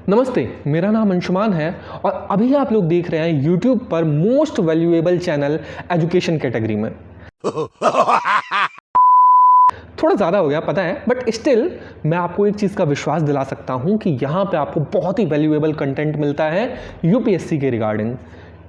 नमस्ते, मेरा नाम अंशुमान है और अभी आप लोग देख रहे हैं YouTube पर most valuable channel education category में। थोड़ा ज़्यादा हो गया पता है, बट स्टिल मैं आपको एक चीज़ का विश्वास दिला सकता हूं कि यहाँ पे आपको बहुत ही वैल्यूएबल कंटेंट मिलता है यूपीएससी के रिगार्डिंग।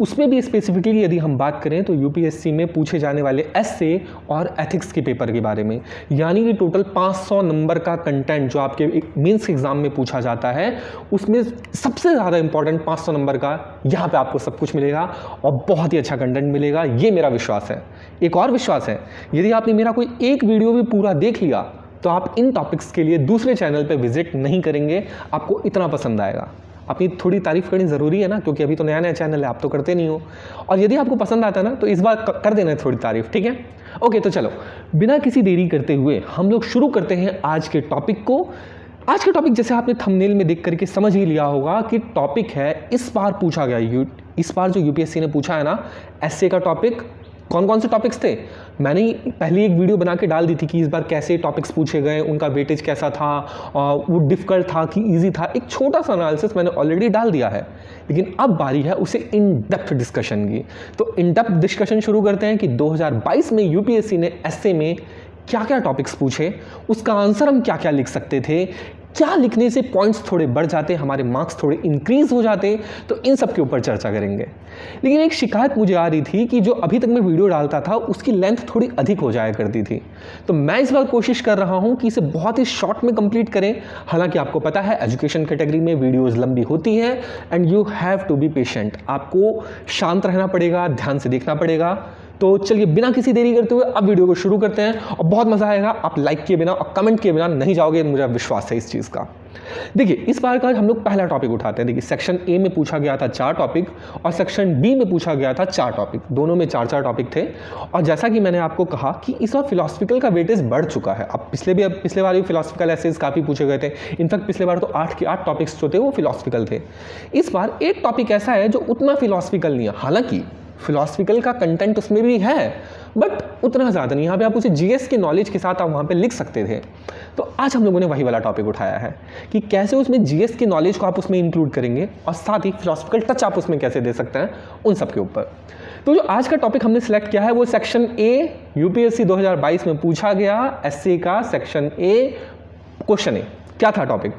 उसमें भी स्पेसिफिकली यदि हम बात करें तो यूपीएससी में पूछे जाने वाले एसए और एथिक्स के पेपर के बारे में, यानी कि टोटल 500 नंबर का कंटेंट जो आपके मेंस एग्जाम में पूछा जाता है, उसमें सबसे ज़्यादा इंपॉर्टेंट 500 नंबर का यहाँ पे आपको सब कुछ मिलेगा और बहुत ही अच्छा कंटेंट मिलेगा, ये मेरा विश्वास है। एक और विश्वास है, यदि आपने मेरा कोई एक वीडियो भी पूरा देख लिया तो आप इन टॉपिक्स के लिए दूसरे चैनल पर विजिट नहीं करेंगे, आपको इतना पसंद आएगा। अपनी थोड़ी तारीफ करनी ज़रूरी है ना, क्योंकि अभी तो नया नया चैनल है, आप तो करते नहीं हो। और यदि आपको पसंद आता है ना तो इस बार कर देना है थोड़ी तारीफ, ठीक है? ओके, तो चलो बिना किसी देरी करते हुए हम लोग शुरू करते हैं आज के टॉपिक को। आज का टॉपिक जैसे आपने थंबनेल में देख करके समझ ही लिया होगा कि टॉपिक है इस बार पूछा गया, इस बार जो यूपीएससी ने पूछा है ना एसए का टॉपिक। कौन कौन से टॉपिक्स थे मैंने पहले एक वीडियो बना के डाल दी थी कि इस बार कैसे टॉपिक्स पूछे गए, उनका वेटेज कैसा था, वो डिफ़िकल्ट था कि इजी था। एक छोटा सा एनालिसिस मैंने ऑलरेडी डाल दिया है, लेकिन अब बारी है उसे इन डेप्थ डिस्कशन की। तो इन डेप्थ डिस्कशन शुरू करते हैं कि 2022 में यूपीएससी ने एसए में क्या क्या टॉपिक्स पूछे, उसका आंसर हम क्या क्या लिख सकते थे, क्या लिखने से पॉइंट्स थोड़े बढ़ जाते, हमारे मार्क्स थोड़े इंक्रीज हो जाते, तो इन सब के ऊपर चर्चा करेंगे। लेकिन एक शिकायत मुझे आ रही थी कि जो अभी तक मैं वीडियो डालता था उसकी लेंथ थोड़ी अधिक हो जाया करती थी, तो मैं इस बार कोशिश कर रहा हूं कि इसे बहुत ही शॉर्ट में कंप्लीट करें। हालांकि आपको पता है एजुकेशन कैटेगरी में वीडियोज़ लंबी होती है and you have to be patient, आपको शांत रहना पड़ेगा, ध्यान से देखना पड़ेगा। तो चलिए बिना किसी देरी करते हुए अब वीडियो को शुरू करते हैं और बहुत मजा आएगा। आप लाइक किए बिना और कमेंट किए बिना नहीं जाओगे, मुझे विश्वास है इस चीज़ का। देखिए इस बार का हम लोग पहला टॉपिक उठाते हैं। देखिए सेक्शन ए में पूछा गया था 4 टॉपिक और सेक्शन बी में पूछा गया था 4 टॉपिक, दोनों में 4-4 टॉपिक थे। और जैसा कि मैंने आपको कहा कि इस बार फिलोसफिकल का वेटेज बढ़ चुका है। अब पिछले बार भी फिलोसफिकल एसेज काफ़ी पूछे गए थे, इनफैक्ट पिछले बार तो 8 के 8 टॉपिक्स जो थे वो फिलोसफिकल थे। इस बार एक टॉपिक ऐसा है जो उतना फिलोसफिकल नहीं है, हालांकि फिलोसफिकल का कंटेंट उसमें भी है बट उतना ज़्यादा नहीं। यहाँ पे आप उसे जीएस के नॉलेज के साथ आप वहाँ पे लिख सकते थे। तो आज हम लोगों ने वही वाला टॉपिक उठाया है कि कैसे उसमें जीएस के नॉलेज को आप उसमें इंक्लूड करेंगे और साथ ही फिलोसफिकल टच आप उसमें कैसे दे सकते हैं, उन सब के ऊपर। तो जो आज का टॉपिक हमने सेलेक्ट किया है वो सेक्शन ए, यूपीएससी 2022 में पूछा गया एसए का सेक्शन ए, क्वेश्चन ए। क्या था topic?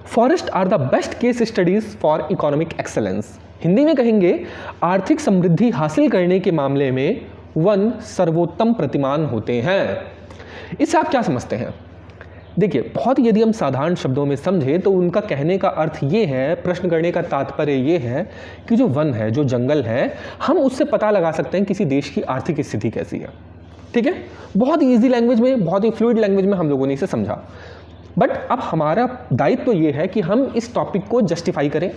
Forest are the best case studies for economic excellence. Hindi में कहेंगे आर्थिक समृद्धि हासिल करने के मामले में वन सर्वोत्तम प्रतिमान होते हैं। इससे आप क्या समझते हैं? देखिए बहुत यदि हम साधारण शब्दों में समझें तो उनका कहने का अर्थ ये है, प्रश्न करने का तात्पर्य ये है कि जो वन है, जो जंगल है, हम उससे पता लगा सकते हैं किसी देश की आर्थिक स्थिति कैसी है। ठीक है, बहुत ही ईजी लैंग्वेज में, बहुत ही फ्लूइड लैंग्वेज में हम लोगों ने इसे समझा। बट अब हमारा दायित्व ये है कि हम इस टॉपिक को जस्टिफाई करें,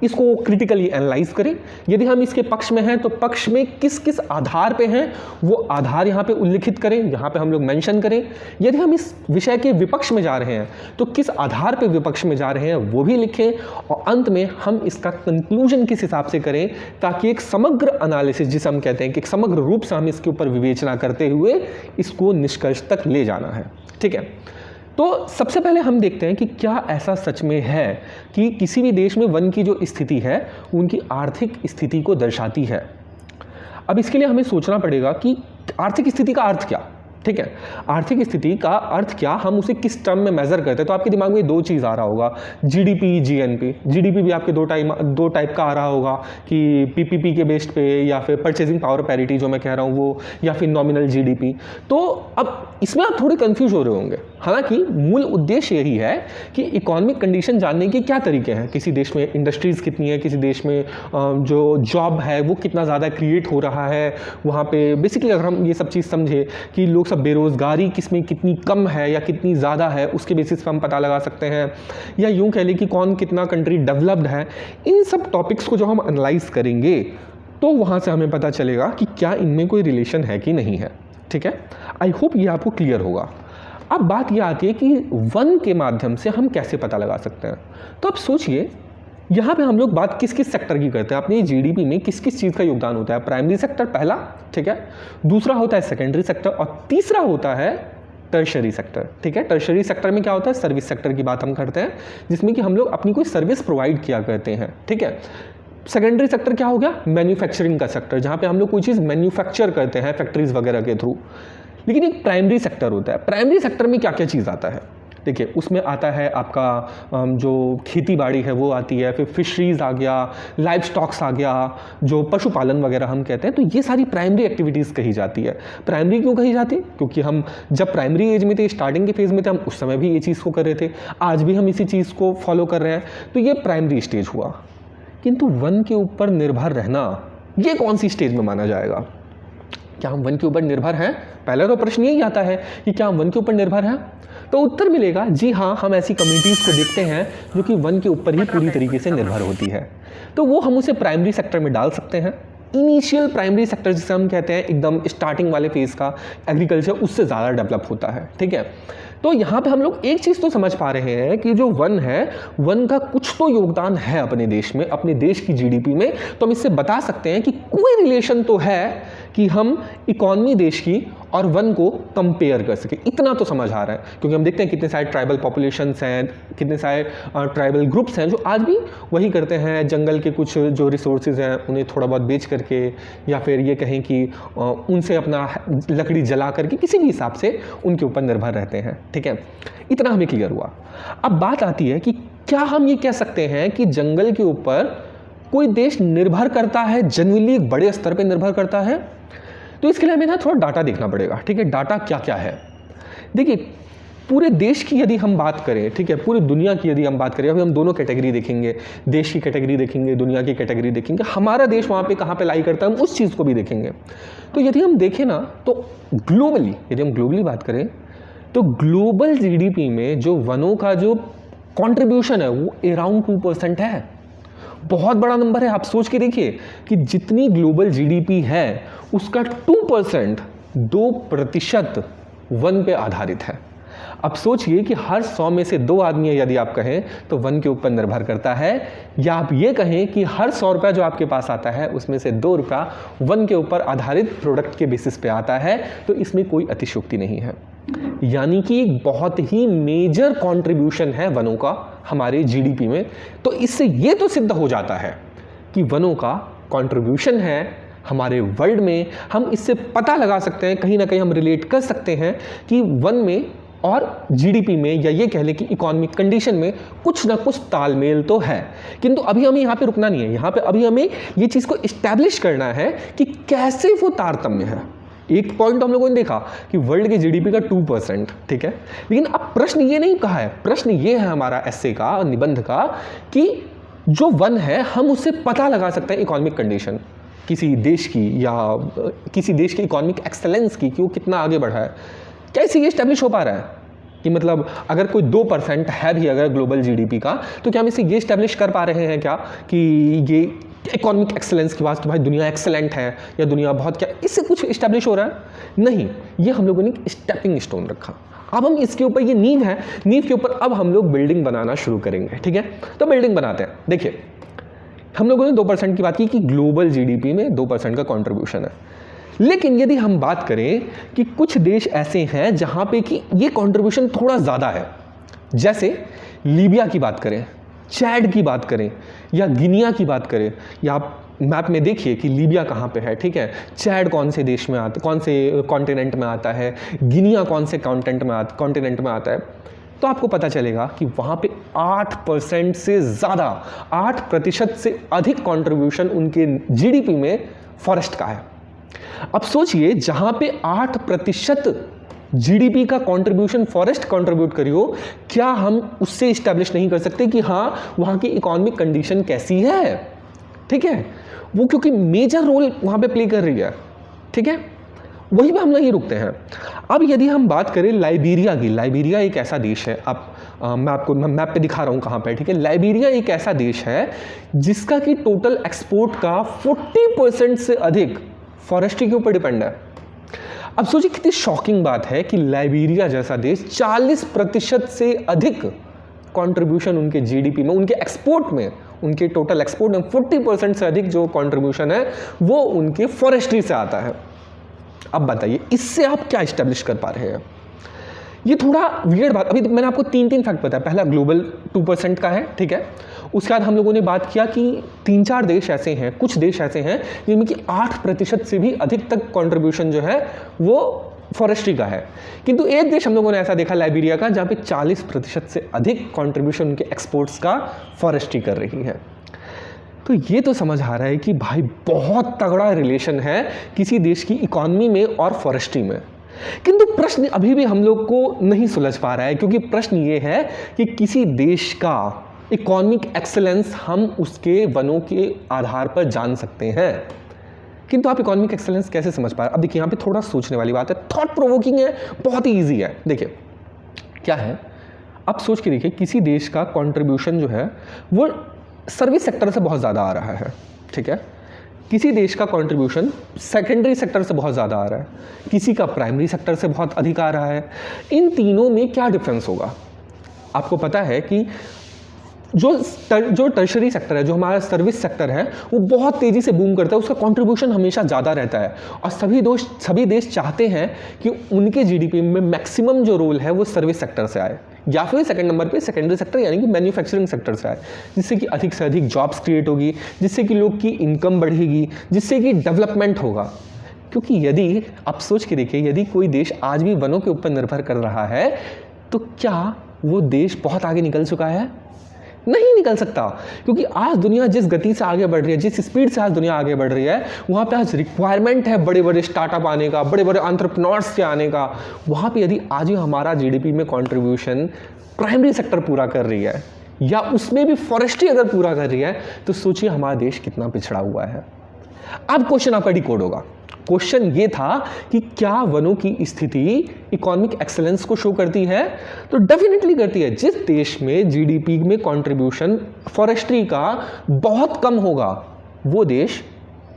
इसको क्रिटिकली एनालाइज करें। यदि हम इसके पक्ष में हैं तो पक्ष में किस किस आधार पे हैं वो आधार यहाँ पे उल्लिखित करें, यहाँ पे हम लोग मेंशन करें। यदि हम इस विषय के विपक्ष में जा रहे हैं तो किस आधार पे विपक्ष में जा रहे हैं वो भी लिखें और अंत में हम इसका कंक्लूजन किस हिसाब से करें, ताकि एक समग्र एनालिसिस जिसे हम कहते हैं कि एक समग्र रूप से हम इसके ऊपर विवेचना करते हुए इसको निष्कर्ष तक ले जाना है। ठीक है, तो सबसे पहले हम देखते हैं कि क्या ऐसा सच में है कि किसी भी देश में वन की जो स्थिति है उनकी आर्थिक स्थिति को दर्शाती है। अब इसके लिए हमें सोचना पड़ेगा कि आर्थिक स्थिति का अर्थ क्या। ठीक है, आर्थिक स्थिति का अर्थ क्या, हम उसे किस टर्म में मेजर करते हैं। तो आपके दिमाग में 2 चीज़ आ रहा होगा, जीडीपी, जीएनपी। जीडीपी भी आपके दो टाइप का आ रहा होगा कि पीपीपी के बेस्ड पे, या फिर परचेजिंग पावर पैरिटी जो मैं कह रहा हूँ वो, या फिर नॉमिनल जीडीपी। तो अब इसमें आप थोड़े कंफ्यूज हो रहे होंगे, हालांकि मूल उद्देश्य यही है कि इकोनॉमिक कंडीशन जानने के क्या तरीके हैं, किसी देश में इंडस्ट्रीज़ कितनी है, किसी देश में जो जॉब है वो कितना ज़्यादा क्रिएट हो रहा है वहाँ पे। बेसिकली अगर हम ये सब चीज़ समझे कि लोग बेरोजगारी किसमें कितनी कम है या कितनी ज़्यादा है, उसके बेसिस पर हम पता लगा सकते हैं, या यूं कह लें कि कौन कितना कंट्री डेवलप्ड है। इन सब टॉपिक्स को जो हम एनालाइज करेंगे तो वहाँ से हमें पता चलेगा कि क्या इनमें कोई रिलेशन है कि नहीं है। ठीक है, आई होप ये आपको क्लियर होगा। अब बात ये आती है कि वन के माध्यम से हम कैसे पता लगा सकते हैं। तो अब सोचिए यहाँ पे हम लोग बात किस किस सेक्टर की करते हैं, अपनी जीडीपी में किस किस चीज़ का योगदान होता है। प्राइमरी सेक्टर पहला, ठीक है, दूसरा होता है सेकेंडरी सेक्टर और तीसरा होता है टर्शरी सेक्टर। ठीक है, टर्शरी सेक्टर में क्या होता है, सर्विस सेक्टर की बात हम करते हैं, जिसमें कि हम लोग अपनी कोई सर्विस प्रोवाइड किया करते हैं। ठीक है, सेकेंडरी सेक्टर क्या हो गया, मैन्युफैक्चरिंग का सेक्टर, जहाँ पे हम लोग कोई चीज़ मैन्युफैक्चर करते हैं फैक्ट्रीज वगैरह के थ्रू। लेकिन एक प्राइमरी सेक्टर होता है। प्राइमरी सेक्टर में क्या क्या चीज़ आता है, देखिए उसमें आता है आपका जो खेती बाड़ी है वो आती है, फिर फिशरीज आ गया, लाइव स्टॉक्स आ गया, जो पशुपालन वगैरह हम कहते हैं, तो ये सारी प्राइमरी एक्टिविटीज़ कही जाती है। प्राइमरी क्यों कही जाती है, क्योंकि हम जब प्राइमरी एज में थे, स्टार्टिंग के फेज़ में थे, हम उस समय भी ये चीज़ को कर रहे थे, आज भी हम इसी चीज़ को फॉलो कर रहे हैं, तो ये प्राइमरी स्टेज हुआ। किंतु वन के ऊपर निर्भर रहना, ये कौन सी स्टेज में माना जाएगा, क्या हम वन के ऊपर निर्भर हैं? पहले तो प्रश्न यही आता है कि क्या हम वन के ऊपर निर्भर हैं, तो उत्तर मिलेगा जी हाँ, हम ऐसी कम्युनिटीज़ को देखते हैं जो कि वन के ऊपर ही पूरी तरीके से निर्भर होती है, तो वो हम उसे प्राइमरी सेक्टर में डाल सकते हैं। इनिशियल प्राइमरी सेक्टर जिसे हम कहते हैं, एकदम स्टार्टिंग वाले फेज़ का एग्रीकल्चर, उससे ज़्यादा डेवलप होता है। ठीक है, तो यहाँ पे हम लोग एक चीज़ तो समझ पा रहे हैं कि जो वन है, वन का कुछ तो योगदान है अपने देश में, अपने देश की जीडीपी में, तो हम इससे बता सकते हैं कि कोई रिलेशन तो है कि हम इकॉनमी देश की और वन को कंपेयर कर सके। इतना तो समझ आ रहा है, क्योंकि हम देखते हैं कितने सारे ट्राइबल पॉपुलेशंस हैं, कितने सारे ट्राइबल ग्रुप्स हैं जो आज भी वही करते हैं, जंगल के कुछ जो रिसोर्सेज हैं उन्हें थोड़ा बहुत बेच करके, या फिर ये कहें कि उनसे अपना लकड़ी जला करके किसी भी हिसाब से उनके ऊपर निर्भर रहते हैं। ठीक है, इतना हमें क्लियर हुआ। अब बात आती है कि क्या हम ये कह सकते हैं कि जंगल के ऊपर कोई देश निर्भर करता है, जेन्युइनली एक बड़े स्तर पे निर्भर करता है? तो इसके लिए हमें ना थोड़ा डाटा देखना पड़ेगा। ठीक है, डाटा क्या क्या है, देखिए पूरे देश की यदि हम बात करें, ठीक है, पूरी दुनिया की यदि हम बात करें, अभी हम दोनों कैटेगरी देखेंगे, देश की कैटेगरी देखेंगे, दुनिया की कैटेगरी देखेंगे, हमारा देश वहाँ पे कहाँ पे लाई करता है, हम उस चीज़ को भी देखेंगे। तो यदि हम देखें ना, तो ग्लोबली, यदि हम ग्लोबली बात करें, तो ग्लोबल जीडीपी में जो वनों का जो कॉन्ट्रीब्यूशन है वो अराउंड 2% है। बहुत बड़ा नंबर है। आप सोच के देखिए कि जितनी ग्लोबल जीडीपी है उसका 2%, 2% वन पे आधारित है। अब सोचिए कि हर 100 में से 2 आदमी यदि आप कहें तो वन के ऊपर निर्भर करता है, या आप ये कहें कि हर 100 रुपया जो आपके पास आता है उसमें से 2 रुपया वन के ऊपर आधारित प्रोडक्ट के बेसिस पे आता है, तो इसमें कोई अतिशयोक्ति नहीं है। यानी कि एक बहुत ही मेजर कंट्रीब्यूशन है वनों का हमारे जीडीपी में। तो इससे ये तो सिद्ध हो जाता है कि वनों का कंट्रीब्यूशन है हमारे वर्ल्ड में। हम इससे पता लगा सकते हैं, कहीं ना कहीं हम रिलेट कर सकते हैं कि वन में और जीडीपी में, या ये कह लें कि इकोनॉमिक कंडीशन में कुछ ना कुछ तालमेल तो है। किंतु अभी हमें यहाँ पे रुकना नहीं है, यहाँ पे अभी हमें ये चीज़ को इस्टेब्लिश करना है कि कैसे वो तारतम्य है। एक पॉइंट हम लोगों ने देखा कि वर्ल्ड के जीडीपी का 2%, ठीक है, लेकिन अब प्रश्न ये नहीं कहा है, प्रश्न ये है हमारा एस्से का, निबंध का, कि जो वन है हम उससे पता लगा सकते हैं इकोनॉमिक कंडीशन किसी देश की, या किसी देश की इकोनॉमिक एक्सेलेंस की, कि वो कितना आगे बढ़ा है। कैसे ये इस्टेब्लिश हो पा रहा है कि मतलब अगर कोई 2% है भी अगर ग्लोबल जीडीपी का, तो क्या हम इसे ये इस्टेब्लिश कर पा रहे हैं क्या कि ये इकोनॉमिक एक्सेलेंस की बात, कि भाई दुनिया एक्सेलेंट है या दुनिया बहुत क्या, इससे कुछ इस्टेब्लिश हो रहा है? नहीं, ये हम लोगों ने स्टेपिंग स्टोन रखा। अब हम इसके ऊपर, ये नींव है, नींव के ऊपर अब हम लोग बिल्डिंग बनाना शुरू करेंगे। ठीक है, तो बिल्डिंग बनाते हैं। देखिए हम लोगों ने 2% की बात की कि ग्लोबल जीडीपी में 2% का कॉन्ट्रीब्यूशन है, लेकिन यदि हम बात करें कि कुछ देश ऐसे हैं जहां पे कि ये कंट्रीब्यूशन थोड़ा ज़्यादा है, जैसे लीबिया की बात करें, चैड की बात करें, या गिनिया की बात करें, या आप मैप में देखिए कि लीबिया कहाँ पे है, ठीक है, चैड कौन से देश में आता, कौन से कॉन्टिनेंट में आता है, गिनिया कौन से कॉन्टिनेंट में आता है, तो आपको पता चलेगा कि वहाँ पे 8% से ज़्यादा, 8% से अधिक कंट्रीब्यूशन उनके जीडीपी में फॉरेस्ट का है। अब सोचिए जहाँ पे 8% जीडीपी का कंट्रीब्यूशन फॉरेस्ट कंट्रीब्यूट करियो, क्या हम उससे इस्टेब्लिश नहीं कर सकते कि हाँ वहाँ की इकोनॉमिक कंडीशन कैसी है? ठीक है, वो क्योंकि मेजर रोल वहाँ पे प्ले कर रही है। ठीक है, वही पे हम नहीं रुकते हैं। अब यदि हम बात करें लाइबेरिया की, लाइबेरिया एक ऐसा देश है, मैं आपको मैप पे दिखा रहा हूँ कहाँ पे, ठीक है, लाइबेरिया एक ऐसा देश है जिसका कि टोटल एक्सपोर्ट का 40% से अधिक फॉरेस्ट्री के ऊपर डिपेंड है। अब सोचिए कितनी शॉकिंग बात है कि लाइबेरिया जैसा देश 40% से अधिक कंट्रीब्यूशन उनके जीडीपी में, उनके एक्सपोर्ट में, उनके टोटल एक्सपोर्ट में 40% से अधिक जो कंट्रीब्यूशन है वो उनके फॉरेस्ट्री से आता है। अब बताइए इससे आप क्या इस्टेब्लिश कर पा रहे हैं? ये थोड़ा वियर्ड बात, अभी मैंने आपको तीन फैक्ट बताया। पहला ग्लोबल 2% का है, ठीक है। उसके बाद हम लोगों ने बात किया कि 3-4 देश ऐसे हैं, कुछ देश ऐसे हैं जिनमें कि 8% से भी अधिक तक कंट्रीब्यूशन जो है वो फॉरेस्ट्री का है। किंतु एक देश हम लोगों ने ऐसा देखा, लाइबेरिया का, जहाँ पे 40% से अधिक कंट्रीब्यूशन उनके एक्सपोर्ट्स का फॉरेस्ट्री कर रही है। तो ये तो समझ आ रहा है कि भाई बहुत तगड़ा रिलेशन है किसी देश की इकोनॉमी में और फॉरेस्ट्री में। किंतु प्रश्न अभी भी हम लोग को नहीं सुलझ पा रहा है, क्योंकि प्रश्न ये है कि किसी देश का इकोनॉमिक एक्सेलेंस हम उसके वनों के आधार पर जान सकते हैं, किंतु आप इकोनॉमिक एक्सेलेंस कैसे समझ पा रहे हैं? अब देखिए, यहाँ पे थोड़ा सोचने वाली बात है, थॉट प्रोवोकिंग है, बहुत ही ईजी है। देखिए क्या है, आप सोच के देखिए, किसी देश का कॉन्ट्रीब्यूशन जो है वो सर्विस सेक्टर से बहुत ज़्यादा आ रहा है, ठीक है। किसी देश का कंट्रीब्यूशन सेकेंडरी सेक्टर से बहुत ज़्यादा आ रहा है, किसी का प्राइमरी सेक्टर से बहुत अधिक आ रहा है। इन तीनों में क्या डिफरेंस होगा? आपको पता है कि जो टर्शरी सेक्टर है, जो हमारा सर्विस सेक्टर है, वो बहुत तेज़ी से बूम करता है, उसका कंट्रीब्यूशन हमेशा ज़्यादा रहता है। और सभी देश चाहते हैं कि उनके जीडीपी में मैक्सिमम जो रोल है वो सर्विस सेक्टर से आए, या फिर सेकंड नंबर पे सेकेंडरी सेक्टर यानी कि मैन्युफैक्चरिंग सेक्टर से आए, जिससे कि अधिक से अधिक जॉब्स क्रिएट होगी, जिससे कि लोग की इनकम बढ़ेगी, जिससे कि डेवलपमेंट होगा। क्योंकि यदि आप सोच के देखिए, यदि कोई देश आज भी वनों के ऊपर निर्भर कर रहा है, तो क्या वो देश बहुत आगे निकल चुका है? नहीं निकल सकता, क्योंकि आज दुनिया जिस गति से आगे बढ़ रही है, जिस स्पीड से आज दुनिया आगे बढ़ रही है, वहाँ पे आज रिक्वायरमेंट है बड़े बड़े स्टार्टअप आने का, बड़े बड़े एंटरप्रेन्योर्स के आने का। वहाँ पे यदि आज ही हमारा जीडीपी में कंट्रीब्यूशन प्राइमरी सेक्टर पूरा कर रही है, या उसमें भी फॉरेस्ट्री अगर पूरा कर रही है, तो सोचिए हमारा देश कितना पिछड़ा हुआ है। अब क्वेश्चन आपका डिकोड होगा। क्वेश्चन ये था कि क्या वनों की स्थिति इकोनॉमिक एक्सेलेंस को शो करती है? तो डेफिनेटली करती है। जिस देश में जीडीपी में कंट्रीब्यूशन फॉरेस्ट्री का बहुत कम होगा, वो देश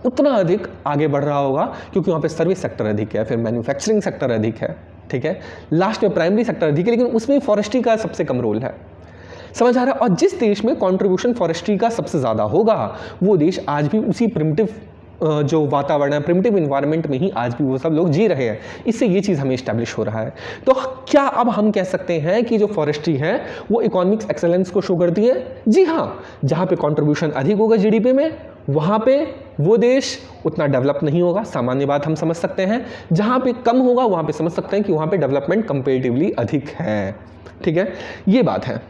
उतना अधिक आगे बढ़ रहा होगा, क्योंकि वहाँ पे सर्विस सेक्टर अधिक है, फिर मैन्युफैक्चरिंग सेक्टर अधिक है, ठीक है। लास्ट में प्राइमरी सेक्टर अधिक है, लेकिन उसमें फॉरेस्ट्री का सबसे कम रोल है। समझ आ रहा है? और जिस देश में कंट्रीब्यूशन फॉरेस्ट्री का सबसे ज़्यादा होगा, वो देश आज भी उसी प्रिमिटिव जो वातावरण है, प्रिमिटिव इन्वायरमेंट में ही आज भी वो सब लोग जी रहे हैं। इससे ये चीज़ हमें इस्टेब्लिश हो रहा है। तो क्या अब हम कह सकते हैं कि जो फॉरेस्ट्री है वो इकोनॉमिक्स एक्सेलेंस को शो करती है? जी हाँ। जहाँ पे कंट्रीब्यूशन अधिक होगा जीडीपी में, वहाँ पे वो देश उतना डेवलप नहीं होगा, सामान्य बात हम समझ सकते हैं। जहाँ पे कम होगा, वहाँ पे समझ सकते हैं कि वहाँ पे डेवलपमेंट कंपेरेटिवली अधिक है, ठीक है। ये बात है।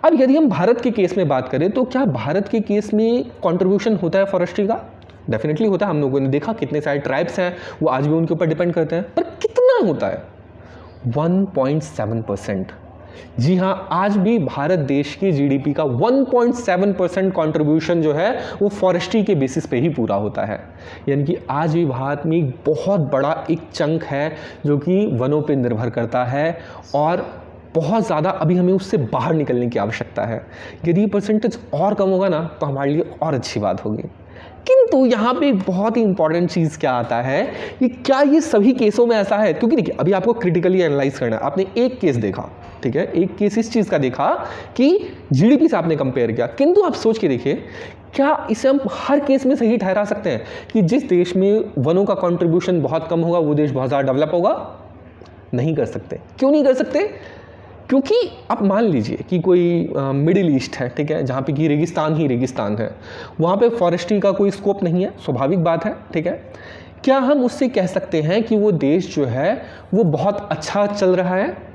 अब यदि हम भारत के केस में बात करें, तो क्या भारत के केस में कंट्रीब्यूशन होता है फॉरेस्ट्री का? डेफिनेटली होता है। हम लोगों ने देखा कितने सारे ट्राइब्स हैं, वो आज भी उनके ऊपर डिपेंड करते हैं, पर कितना होता है? 1.7%। जी हाँ, आज भी भारत देश की जीडीपी का 1.7% कंट्रीब्यूशन जो है वो फॉरेस्ट्री के बेसिस पे ही पूरा होता है। यानी कि आज भी भारत में एक बहुत बड़ा एक चंक है जो कि वनों पे निर्भर करता है, और बहुत ज़्यादा अभी हमें उससे बाहर निकलने की आवश्यकता है। यदि परसेंटेज और कम होगा ना, तो हमारे लिए और अच्छी बात होगी। किंतु यहाँ पे एक बहुत ही इंपॉर्टेंट चीज़ क्या आता है कि क्या ये सभी केसों में ऐसा है? क्योंकि देखिए, अभी आपको क्रिटिकली एनालाइज करना है। आपने एक केस देखा, ठीक है, एक केस इस चीज़ का देखा कि जीडीपी से आपने कंपेयर किया, किंतु आप सोच के देखिए, क्या इसे हम हर केस में सही ठहरा सकते हैं कि जिस देश में वनों का कंट्रीब्यूशन बहुत कम होगा, वो देश बहुत ज़्यादा डेवलप होगा? नहीं कर सकते। क्यों नहीं कर सकते? क्योंकि आप मान लीजिए कि कोई मिडिल ईस्ट है, ठीक है, जहाँ पे कि रेगिस्तान ही रेगिस्तान है, वहाँ पे फॉरेस्ट्री का कोई स्कोप नहीं है, स्वाभाविक बात है, ठीक है। क्या हम उससे कह सकते हैं कि वो देश जो है वो बहुत अच्छा चल रहा है?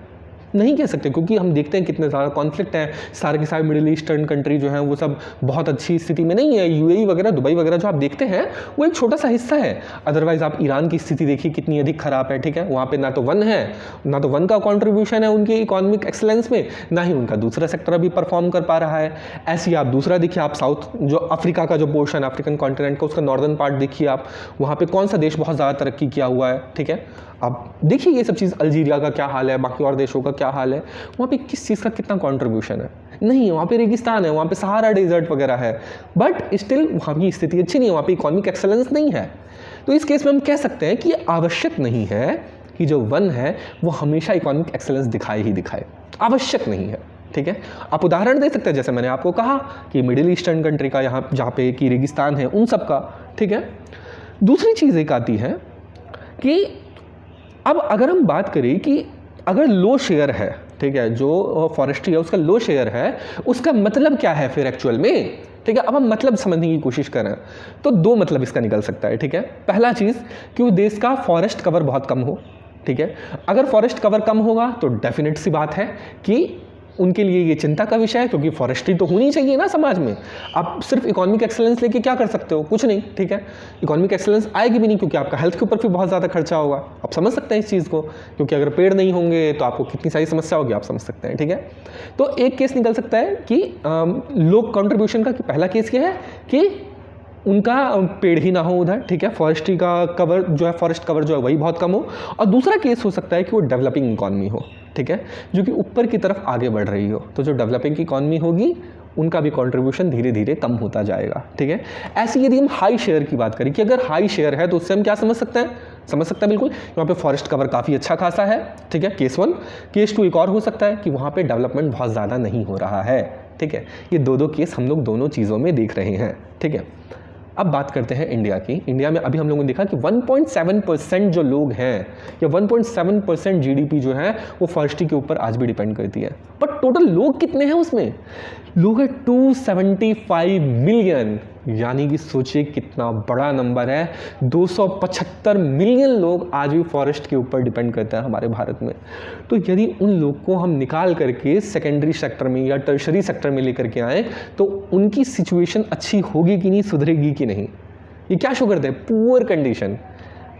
नहीं कह सकते, क्योंकि हम देखते हैं कितने ज़्यादा कॉन्फ्लिक्ट हैं। सारे के सारे मिडिल ईस्टर्न कंट्री जो हैं वो सब बहुत अच्छी स्थिति में नहीं है। यूएई वगैरह, दुबई वगैरह जो आप देखते हैं वो एक छोटा सा हिस्सा है। अदरवाइज आप ईरान की स्थिति देखिए कितनी अधिक खराब है, ठीक है। वहाँ पे ना तो वन है, ना तो वन का कॉन्ट्रीब्यूशन है उनके इकोनॉमिक एक्सेलेंस में, ना ही उनका दूसरा सेक्टर अभी परफॉर्म कर पा रहा है। ऐसे ही आप दूसरा देखिए, आप साउथ जो अफ्रीका का जो पोर्शन, अफ्रीकन कॉन्टिनेंट का, उसका नॉर्दर्न पार्ट देखिए आप, वहाँ पर कौन सा देश बहुत ज़्यादा तरक्की किया हुआ है, ठीक है। आप देखिए ये सब चीज़, अल्जीरिया का क्या हाल है, बाकी और देशों का क्या हाल है, वहाँ पे किस चीज़ का कितना कंट्रीब्यूशन है? नहीं, वहाँ पे रेगिस्तान है, वहाँ पे सहारा डेजर्ट वगैरह है, बट स्टिल वहाँ की स्थिति अच्छी नहीं है, वहाँ पे इकोनॉमिक एक्सेलेंस नहीं है। तो इस केस में हम कह सकते हैं कि ये आवश्यक नहीं है कि जो वन है वो हमेशा इकोनॉमिक एक्सेलेंस दिखाए ही दिखाए, आवश्यक नहीं है, ठीक है। आप उदाहरण दे सकते हैं, जैसे मैंने आपको कहा कि मिडिल ईस्टर्न कंट्री का, यहाँ जहाँ पे कि रेगिस्तान है, उन सब का, ठीक है। दूसरी चीज़ एक आती है कि अब अगर हम बात करें कि अगर लो शेयर है, ठीक है, जो फॉरेस्ट्री है उसका लो शेयर है, उसका मतलब क्या है फिर एक्चुअल में, ठीक है। अब हम मतलब समझने की कोशिश करें तो दो मतलब इसका निकल सकता है, ठीक है। पहला चीज़ कि वो देश का फॉरेस्ट कवर बहुत कम हो, ठीक है। अगर फॉरेस्ट कवर कम होगा तो डेफिनेट सी बात है कि उनके लिए ये चिंता का विषय है, क्योंकि फॉरेस्ट्री तो होनी चाहिए ना समाज में। आप सिर्फ इकोनॉमिक एक्सेलेंस लेके क्या कर सकते हो, कुछ नहीं, ठीक है। इकोनॉमिक एक्सेलेंस आएगी भी नहीं, क्योंकि आपका हेल्थ के ऊपर भी बहुत ज़्यादा खर्चा होगा। आप समझ सकते हैं इस चीज़ को, क्योंकि अगर पेड़ नहीं होंगे तो आपको कितनी सारी समस्या होगी, आप समझ सकते हैं, ठीक है। तो एक केस निकल सकता है कि लोग कंट्रीब्यूशन का, कि पहला केस क्या है कि उनका पेड़ ही ना हो उधर, ठीक है, फॉरेस्ट्री का कवर जो है, फॉरेस्ट कवर जो है वही बहुत कम हो। और दूसरा केस हो सकता है कि वो डेवलपिंग इकॉनमी हो, ठीक है, जो कि ऊपर की तरफ आगे बढ़ रही हो। तो जो डेवलपिंग इकॉनमी होगी उनका भी कंट्रीब्यूशन धीरे धीरे कम होता जाएगा, ठीक है। ऐसे यदि हम हाई शेयर की बात करें कि अगर हाई शेयर है तो उससे हम क्या समझ सकते हैं, समझ सकते हैं बिल्कुल, वहाँ पे फॉरेस्ट कवर काफ़ी अच्छा खासा है, ठीक है, केस 1। केस 2 एक और हो सकता है कि वहाँ पे डेवलपमेंट बहुत ज़्यादा नहीं हो रहा है, ठीक है। ये दो केस हम लोग दोनों चीज़ों में देख रहे हैं, ठीक है। अब बात करते हैं इंडिया की। इंडिया में अभी हम लोगों ने देखा कि 1.7% जो लोग हैं, या 1.7% जीडीपी जो है वो फॉरेस्ट्री के ऊपर आज भी डिपेंड करती है। बट टोटल लोग कितने हैं उसमें, लोग हैं 275 मिलियन, यानी कि सोचिए कितना बड़ा नंबर है। 275 मिलियन लोग आज भी फॉरेस्ट के ऊपर डिपेंड करते हैं हमारे भारत में। तो यदि उन लोग को हम निकाल करके सेकेंडरी सेक्टर में या टर्शरी सेक्टर में लेकर के आए तो उनकी सिचुएशन अच्छी होगी कि नहीं, सुधरेगी कि नहीं, ये क्या शो करते हैं, पुअर कंडीशन।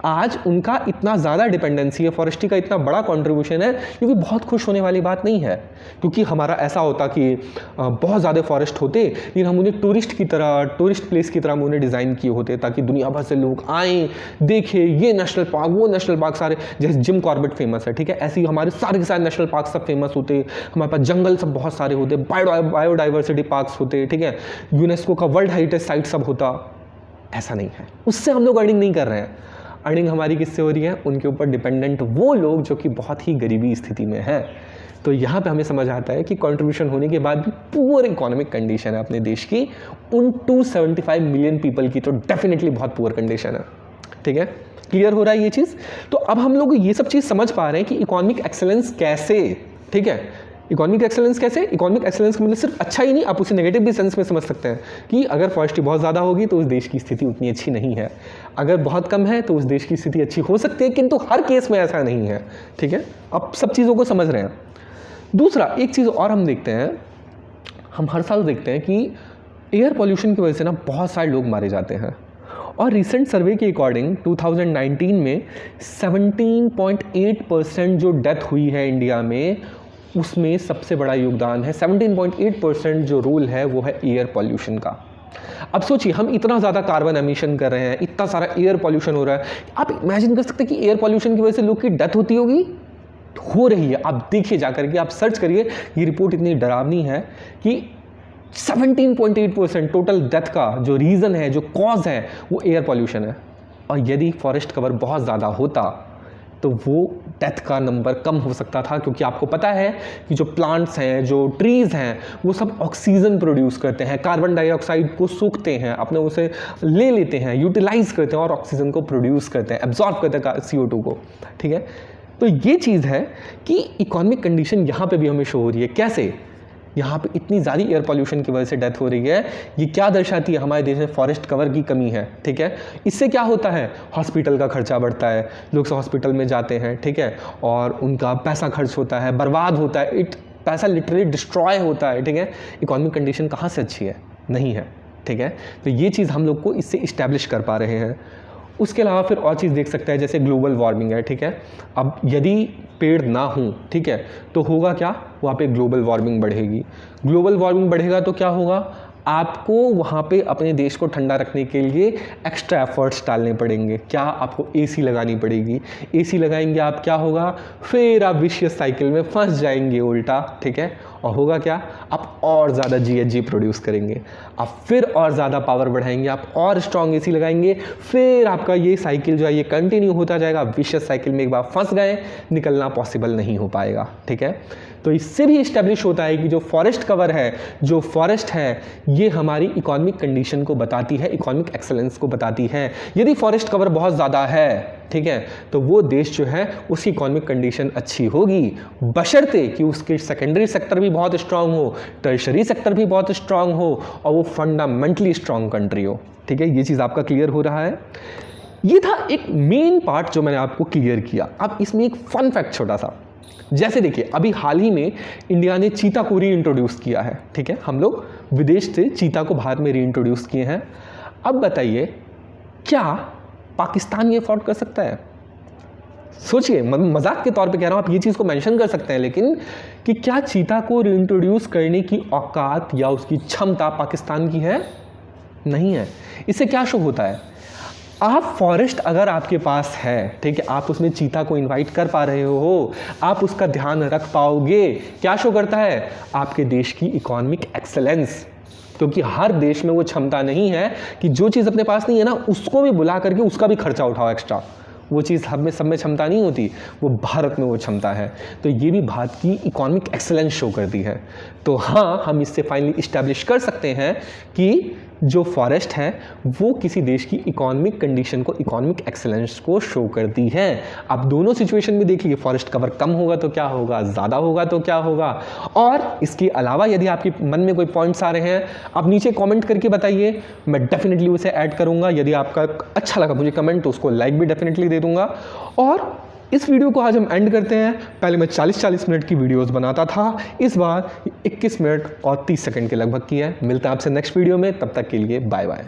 आज उनका इतना ज़्यादा डिपेंडेंसी है, फॉरेस्ट्री का इतना बड़ा कंट्रीब्यूशन है, क्योंकि बहुत खुश होने वाली बात नहीं है। क्योंकि हमारा ऐसा होता कि बहुत ज़्यादा फॉरेस्ट होते, लेकिन हम उन्हें टूरिस्ट प्लेस की तरह हम उन्हें डिज़ाइन किए होते ताकि दुनिया भर से लोग आएँ, देखें ये नेशनल पार्क, वो नेशनल पार्क सारे, जैसे जिम कॉर्बेट फेमस है, ठीक है, ऐसे ही हमारे सारे के सारे नेशनल पार्क सब फेमस होते, हमारे पास जंगल सब बहुत सारे होते, बायोडाइवर्सिटी पार्क्स होते, ठीक है, यूनेस्को का वर्ल्ड हेरिटेज साइट सब होता। ऐसा नहीं है, उससे हम लोग अर्निंग नहीं कर रहे हैं। अर्निंग हमारी किससे हो रही है, उनके ऊपर डिपेंडेंट वो लोग जो कि बहुत ही गरीबी स्थिति में है। तो यहाँ पे हमें समझ आता है कि कंट्रीब्यूशन होने के बाद भी पुअर इकोनॉमिक कंडीशन है अपने देश की। उन 275 मिलियन पीपल की तो डेफिनेटली बहुत पुअर कंडीशन है, ठीक है। क्लियर हो रहा है ये चीज़। तो अब हम लोग ये सब चीज़ समझ पा रहे हैं कि इकोनॉमिक एक्सेलेंस कैसे, ठीक है, इकोनॉमिक एक्सेलेंस कैसे, इकोनॉमिक एक्सेलेंस का मतलब सिर्फ अच्छा ही नहीं, आप उसे नेगेटिव भी सेंस में समझ सकते हैं कि अगर फॉरेस्ट्री बहुत ज़्यादा होगी तो उस देश की स्थिति उतनी अच्छी नहीं है, अगर बहुत कम है तो उस देश की स्थिति अच्छी हो सकती है, किंतु हर केस में ऐसा नहीं है, ठीक है। आप सब चीज़ों को समझ रहे हैं। दूसरा एक चीज़ और हम देखते हैं, हम हर साल देखते हैं कि एयर पॉल्यूशन की वजह से ना बहुत सारे लोग मारे जाते हैं। और रिसेंट सर्वे के अकॉर्डिंग 2019 में 17.8% जो डेथ हुई है इंडिया में, उसमें सबसे बड़ा योगदान है, 17.8% जो रोल है वो है एयर पॉल्यूशन का। अब सोचिए, हम इतना ज़्यादा कार्बन एमिशन कर रहे हैं, इतना सारा एयर पॉल्यूशन हो रहा है, आप इमेजिन कर सकते हैं कि एयर पॉल्यूशन की वजह से लोग की डेथ होती होगी, हो रही है। आप देखिए जाकर के, आप सर्च करिए, ये रिपोर्ट इतनी डरावनी है कि 17.8% टोटल डेथ का जो रीज़न है, जो कॉज है, वो एयर पॉल्यूशन है। और यदि फॉरेस्ट कवर बहुत ज़्यादा होता तो वो डेथ का नंबर कम हो सकता था, क्योंकि आपको पता है कि जो प्लांट्स हैं, जो ट्रीज़ हैं, वो सब ऑक्सीजन प्रोड्यूस करते हैं, कार्बन डाइऑक्साइड को सूखते हैं, अपने उसे ले लेते हैं, यूटिलाइज करते हैं और ऑक्सीजन को प्रोड्यूस करते हैं, एब्जॉर्ब करते हैं CO2 को, ठीक है। तो ये चीज़ है कि इकोनॉमिक कंडीशन यहाँ पे भी हमें शो हो रही है। कैसे, यहाँ पे इतनी ज़्यादा एयर पॉल्यूशन की वजह से डेथ हो रही है, ये क्या दर्शाती है, हमारे देश में फॉरेस्ट कवर की कमी है, ठीक है। इससे क्या होता है, हॉस्पिटल का खर्चा बढ़ता है, लोग सब हॉस्पिटल में जाते हैं, ठीक है, और उनका पैसा खर्च होता है, बर्बाद होता है, पैसा लिटरली डिस्ट्रॉय होता है, ठीक है। इकोनॉमिक कंडीशन कहाँ से अच्छी है, नहीं है, ठीक है। तो ये चीज़ हम लोग को इससे इस्टेब्लिश कर पा रहे हैं। उसके अलावा फिर और चीज़ देख सकते हैं, जैसे ग्लोबल वार्मिंग है, ठीक है। अब यदि पेड़ ना हों, ठीक है, तो होगा क्या, वहाँ पे ग्लोबल वार्मिंग बढ़ेगी। ग्लोबल वार्मिंग बढ़ेगा तो क्या होगा, आपको वहाँ पे अपने देश को ठंडा रखने के लिए एक्स्ट्रा एफर्ट्स डालने पड़ेंगे। क्या, आपको AC लगानी पड़ेगी। AC लगाएंगे आप, क्या होगा, फिर आप विशियस साइकिल में फंस जाएंगे उल्टा, ठीक है। और होगा क्या, आप और ज़्यादा GHG प्रोड्यूस करेंगे, आप फिर और ज़्यादा पावर बढ़ाएंगे, आप और स्ट्रॉन्ग AC लगाएंगे, फिर आपका ये साइकिल जो है ये कंटिन्यू होता जाएगा। विशियस साइकिल में एक बार फंस गए, निकलना पॉसिबल नहीं हो पाएगा, ठीक है। तो इससे भी इस्टेब्लिश होता है कि जो फॉरेस्ट कवर है, जो फॉरेस्ट है, ये हमारी इकोनॉमिक कंडीशन को बताती है, इकोनॉमिक एक्सेलेंस को बताती है। यदि फॉरेस्ट कवर बहुत ज़्यादा है ठीक है, तो वो देश जो है उसकी इकोनॉमिक कंडीशन अच्छी होगी, बशर्ते कि उसके सेकेंडरी सेक्टर भी बहुत स्ट्रांग हो, टर्शरी सेक्टर भी बहुत स्ट्रांग हो और वो फंडामेंटली स्ट्रांग कंट्री हो। ठीक है, ये चीज़ आपका क्लियर हो रहा है। ये था एक मेन पार्ट जो मैंने आपको क्लियर किया। अब इसमें एक फन फैक्ट छोटा सा, जैसे देखिए अभी हाल ही में इंडिया ने चीता को री इंट्रोड्यूस किया है। ठीक है, हम लोग विदेश से चीता को भारत में री इंट्रोड्यूस किए हैं। अब बताइए क्या पाकिस्तान ये अफोर्ड कर सकता है? सोचिए, मजाक के तौर पे कह रहा हूँ, आप ये चीज़ को मेंशन कर सकते हैं, लेकिन कि क्या चीता को री इंट्रोड्यूस करने की औकात या उसकी क्षमता पाकिस्तान की है? नहीं है। इससे क्या शो होता है, आप फॉरेस्ट अगर आपके पास है, ठीक है, आप उसमें चीता को इनवाइट कर पा रहे हो, आप उसका ध्यान रख पाओगे, क्या शो करता है? आपके देश की इकोनॉमिक एक्सेलेंस। क्योंकि हर देश में वो क्षमता नहीं है कि जो चीज़ अपने पास नहीं है ना उसको भी बुला करके उसका भी खर्चा उठाओ एक्स्ट्रा। वो चीज़ हम में सब में क्षमता नहीं होती, वो भारत में वो क्षमता है। तो ये भी भारत की इकोनॉमिक एक्सेलेंस शो करती है। तो हाँ, हम इससे फाइनली इस्टेब्लिश कर सकते हैं कि जो फॉरेस्ट है वो किसी देश की इकोनॉमिक कंडीशन को, इकोनॉमिक एक्सेलेंस को शो करती है। अब दोनों सिचुएशन में देखिए, फॉरेस्ट कवर कम होगा तो क्या होगा, ज़्यादा होगा तो क्या होगा। और इसके अलावा यदि आपके मन में कोई पॉइंट्स आ रहे हैं, आप नीचे कमेंट करके बताइए, मैं डेफिनेटली उसे ऐड करूँगा। यदि आपका अच्छा लगा मुझे कमेंट तो उसको लाइक भी डेफिनेटली दे दूँगा। और इस वीडियो को आज हम एंड करते हैं। पहले मैं 40-40 मिनट की वीडियोस बनाता था, इस बार 21 मिनट और 30 सेकंड के लगभग की है। मिलता है आपसे नेक्स्ट वीडियो में, तब तक के लिए बाय बाय।